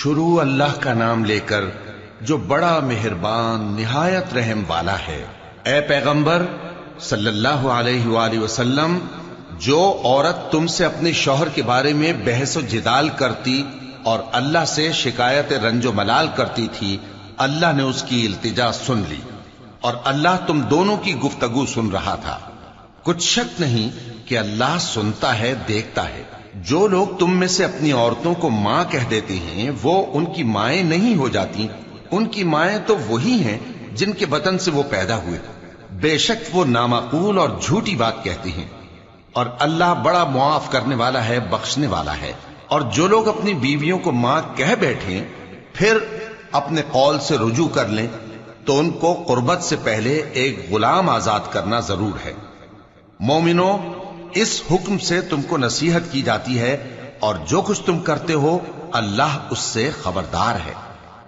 شروع اللہ کا نام لے کر جو بڑا مہربان نہایت رحم والا ہے۔ اے پیغمبر صلی اللہ علیہ وآلہ وسلم، جو عورت تم سے اپنے شوہر کے بارے میں بحث و جدال کرتی اور اللہ سے شکایت رنج و ملال کرتی تھی، اللہ نے اس کی التجا سن لی اور اللہ تم دونوں کی گفتگو سن رہا تھا۔ کچھ شک نہیں کہ اللہ سنتا ہے، دیکھتا ہے۔ جو لوگ تم میں سے اپنی عورتوں کو ماں کہہ دیتے ہیں وہ ان کی مائیں نہیں ہو جاتی، ان کی مائیں تو وہی ہیں جن کے بطن سے وہ پیدا ہوئے۔ بے شک وہ نامعقول اور جھوٹی بات کہتی ہیں، اور اللہ بڑا معاف کرنے والا ہے، بخشنے والا ہے۔ اور جو لوگ اپنی بیویوں کو ماں کہہ بیٹھیں پھر اپنے قول سے رجوع کر لیں تو ان کو قربت سے پہلے ایک غلام آزاد کرنا ضرور ہے۔ مومنو، اس حکم سے تم کو نصیحت کی جاتی ہے اور جو کچھ تم کرتے ہو اللہ اس سے خبردار ہے۔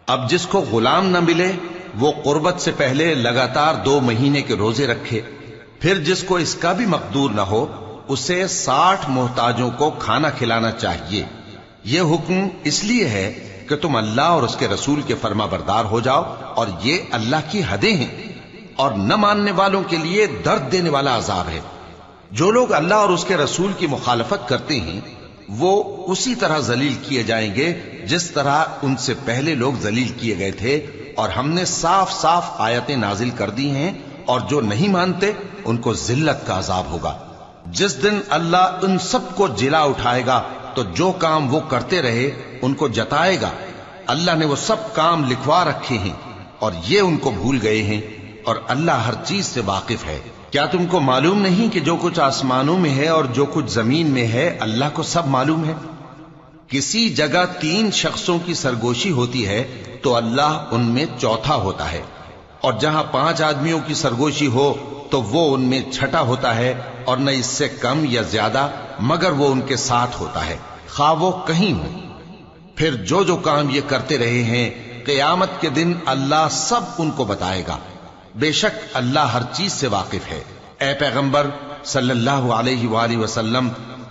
اب جس کو غلام نہ ملے وہ قربت سے پہلے لگاتار 2 مہینے کے روزے رکھے، پھر جس کو اس کا بھی مقدور نہ ہو اسے 60 محتاجوں کو کھانا کھلانا چاہیے۔ یہ حکم اس لیے ہے کہ تم اللہ اور اس کے رسول کے فرما بردار ہو جاؤ، اور یہ اللہ کی حدیں ہیں، اور نہ ماننے والوں کے لیے درد دینے والا عذاب ہے۔ جو لوگ اللہ اور اس کے رسول کی مخالفت کرتے ہیں وہ اسی طرح ذلیل کیے جائیں گے جس طرح ان سے پہلے لوگ ذلیل کیے گئے تھے، اور ہم نے صاف صاف آیتیں نازل کر دی ہیں، اور جو نہیں مانتے ان کو ذلت کا عذاب ہوگا۔ جس دن اللہ ان سب کو جلا اٹھائے گا تو جو کام وہ کرتے رہے ان کو جتائے گا۔ اللہ نے وہ سب کام لکھوا رکھے ہیں اور یہ ان کو بھول گئے ہیں، اور اللہ ہر چیز سے واقف ہے۔ کیا تم کو معلوم نہیں کہ جو کچھ آسمانوں میں ہے اور جو کچھ زمین میں ہے اللہ کو سب معلوم ہے؟ کسی جگہ 3 شخصوں کی سرگوشی ہوتی ہے تو اللہ ان میں چوتھا ہوتا ہے، اور جہاں 5 آدمیوں کی سرگوشی ہو تو وہ ان میں چھٹا ہوتا ہے، اور نہ اس سے کم یا زیادہ مگر وہ ان کے ساتھ ہوتا ہے، خواہ وہ کہیں ہو۔ پھر جو جو کام یہ کرتے رہے ہیں قیامت کے دن اللہ سب ان کو بتائے گا۔ بے شک اللہ ہر چیز سے واقف ہے۔ اے پیغمبر صلی اللہ علیہ وآلہ وسلم،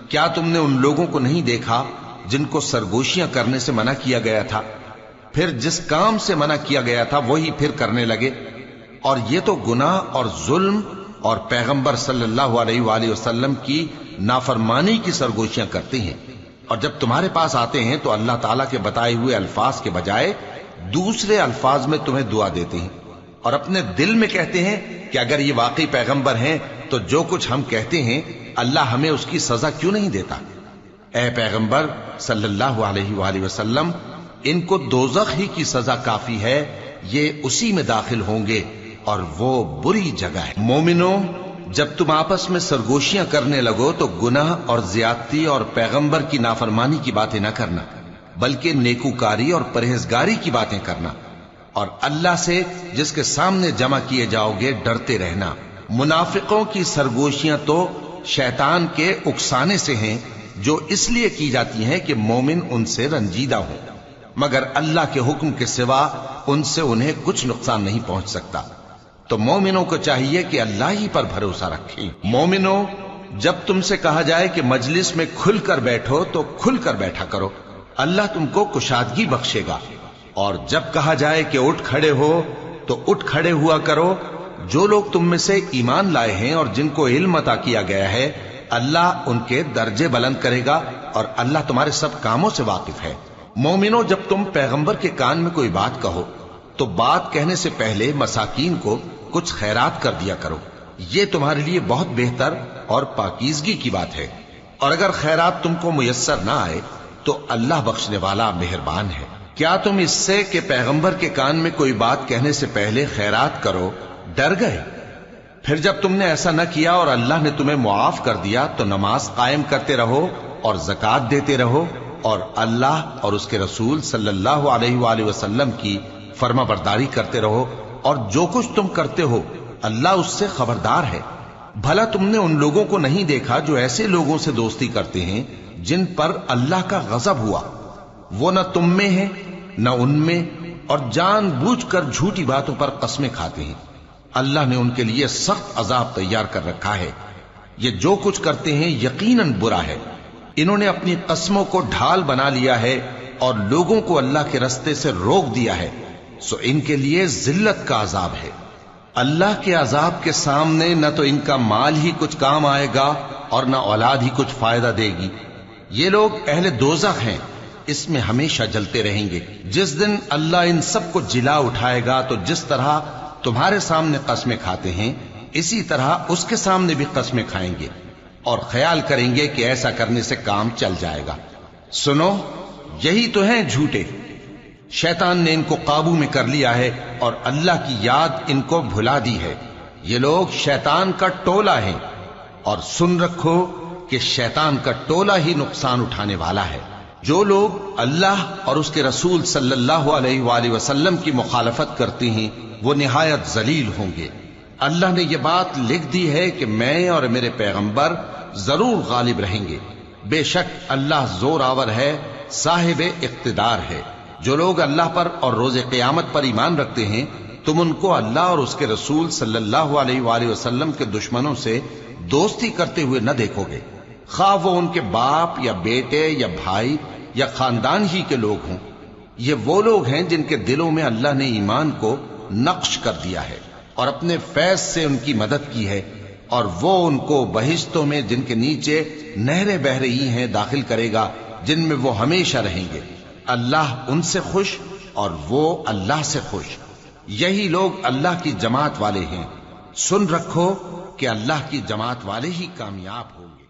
کیا تم نے ان لوگوں کو نہیں دیکھا جن کو سرگوشیاں کرنے سے منع کیا گیا تھا، پھر جس کام سے منع کیا گیا تھا وہی پھر کرنے لگے؟ اور یہ تو گناہ اور ظلم اور پیغمبر صلی اللہ علیہ وآلہ وسلم کی نافرمانی کی سرگوشیاں کرتے ہیں، اور جب تمہارے پاس آتے ہیں تو اللہ تعالیٰ کے بتائے ہوئے الفاظ کے بجائے دوسرے الفاظ میں تمہیں دعا دیتے ہیں، اور اپنے دل میں کہتے ہیں کہ اگر یہ واقعی پیغمبر ہیں تو جو کچھ ہم کہتے ہیں اللہ ہمیں اس کی سزا کیوں نہیں دیتا؟ اے پیغمبر صلی اللہ علیہ وآلہ وسلم، ان کو دوزخ ہی کی سزا کافی ہے، یہ اسی میں داخل ہوں گے اور وہ بری جگہ ہے۔ مومنو، جب تم آپس میں سرگوشیاں کرنے لگو تو گناہ اور زیادتی اور پیغمبر کی نافرمانی کی باتیں نہ کرنا، بلکہ نیکوکاری اور پرہیزگاری کی باتیں کرنا، اور اللہ سے جس کے سامنے جمع کیے جاؤ گے ڈرتے رہنا۔ منافقوں کی سرگوشیاں تو شیطان کے اکسانے سے ہیں، جو اس لیے کی جاتی ہیں کہ مومن ان سے رنجیدہ ہوں، مگر اللہ کے حکم کے سوا ان سے انہیں کچھ نقصان نہیں پہنچ سکتا۔ تو مومنوں کو چاہیے کہ اللہ ہی پر بھروسہ رکھیں۔ مومنوں، جب تم سے کہا جائے کہ مجلس میں کھل کر بیٹھو تو کھل کر بیٹھا کرو، اللہ تم کو کشادگی بخشے گا، اور جب کہا جائے کہ اٹھ کھڑے ہو تو اٹھ کھڑے ہوا کرو۔ جو لوگ تم میں سے ایمان لائے ہیں اور جن کو علم عطا کیا گیا ہے اللہ ان کے درجے بلند کرے گا، اور اللہ تمہارے سب کاموں سے واقف ہے۔ مومنوں، جب تم پیغمبر کے کان میں کوئی بات کہو تو بات کہنے سے پہلے مساکین کو کچھ خیرات کر دیا کرو، یہ تمہارے لیے بہت بہتر اور پاکیزگی کی بات ہے، اور اگر خیرات تم کو میسر نہ آئے تو اللہ بخشنے والا مہربان ہے۔ کیا تم اس سے کہ پیغمبر کے کان میں کوئی بات کہنے سے پہلے خیرات کرو ڈر گئے؟ پھر جب تم نے ایسا نہ کیا اور اللہ نے تمہیں معاف کر دیا تو نماز قائم کرتے رہو اور زکوٰۃ دیتے رہو، اور اللہ اور اس کے رسول صلی اللہ علیہ وآلہ وسلم کی فرما برداری کرتے رہو، اور جو کچھ تم کرتے ہو اللہ اس سے خبردار ہے۔ بھلا تم نے ان لوگوں کو نہیں دیکھا جو ایسے لوگوں سے دوستی کرتے ہیں جن پر اللہ کا غضب ہوا؟ وہ نہ تم میں ہیں نہ ان میں، اور جان بوجھ کر جھوٹی باتوں پر قسمیں کھاتے ہیں۔ اللہ نے ان کے لیے سخت عذاب تیار کر رکھا ہے۔ یہ جو کچھ کرتے ہیں یقیناً برا ہے۔ انہوں نے اپنی قسموں کو ڈھال بنا لیا ہے، اور لوگوں کو اللہ کے رستے سے روک دیا ہے سو ان کے لیے ذلت کا عذاب ہے۔ اللہ کے عذاب کے سامنے نہ تو ان کا مال ہی کچھ کام آئے گا اور نہ اولاد ہی کچھ فائدہ دے گی۔ یہ لوگ اہل دوزخ ہیں، اس میں ہمیشہ جلتے رہیں گے۔ جس دن اللہ ان سب کو جلا اٹھائے گا تو جس طرح تمہارے سامنے قسمیں کھاتے ہیں اسی طرح اس کے سامنے بھی قسمیں کھائیں گے اور خیال کریں گے کہ ایسا کرنے سے کام چل جائے گا۔ سنو، یہی تو ہیں جھوٹے۔ شیطان نے ان کو قابو میں کر لیا ہے اور اللہ کی یاد ان کو بھلا دی ہے۔ یہ لوگ شیطان کا ٹولہ ہیں، اور سن رکھو کہ شیطان کا ٹولہ ہی نقصان اٹھانے والا ہے۔ جو لوگ اللہ اور اس کے رسول صلی اللہ علیہ وآلہ وسلم کی مخالفت کرتے ہیں وہ نہایت ذلیل ہوں گے۔ اللہ نے یہ بات لکھ دی ہے کہ میں اور میرے پیغمبر ضرور غالب رہیں گے۔ بے شک اللہ زور آور ہے، صاحب اقتدار ہے۔ جو لوگ اللہ پر اور روز قیامت پر ایمان رکھتے ہیں تم ان کو اللہ اور اس کے رسول صلی اللہ علیہ وآلہ وسلم کے دشمنوں سے دوستی کرتے ہوئے نہ دیکھو گے، خواہ وہ ان کے باپ یا بیٹے یا بھائی یا خاندان ہی کے لوگ ہوں۔ یہ وہ لوگ ہیں جن کے دلوں میں اللہ نے ایمان کو نقش کر دیا ہے اور اپنے فیض سے ان کی مدد کی ہے، اور وہ ان کو بہشتوں میں جن کے نیچے نہریں بہہ رہی ہیں داخل کرے گا، جن میں وہ ہمیشہ رہیں گے۔ اللہ ان سے خوش اور وہ اللہ سے خوش۔ یہی لوگ اللہ کی جماعت والے ہیں۔ سن رکھو کہ اللہ کی جماعت والے ہی کامیاب ہوں گے۔